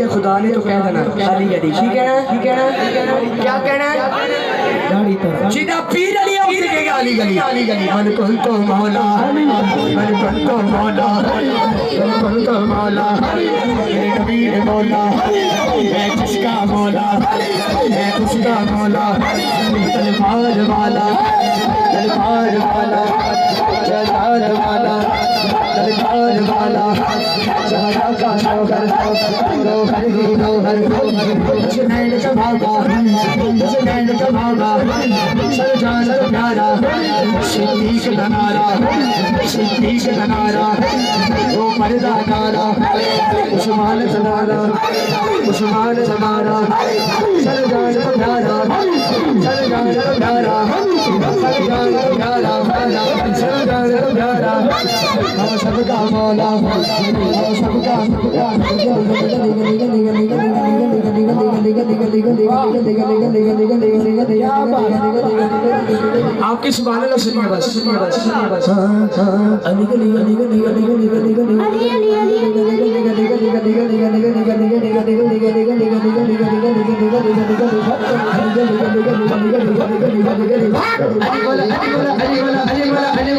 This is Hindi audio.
खुदा ने तो कह देना अली अली ठीक है क्या कहना सीधा पीर अली अली गली मन को तो मौला मन को तो मौला मन को तो मौला नबी ने मौला है किसका मौला है उसका मौला तलवार वाला तलवार वाला तलवार वाला तलवार वाला जहाँ का शोहर रोहर ही रोहर नैन का भागा नैन का भागा सर जान प्यारा सिद्दीक धनारा वो पर्दा नारा उस्मान धनारा उस्मान धनारा सर जान प्यारा सर जान प्यारा सर जान प्यारा सर जान प्यारा हम सबका मौला हम सबका आपकी सुभान अल्लाह सुनिए बस अली गली अली गली अली गली अली गली अली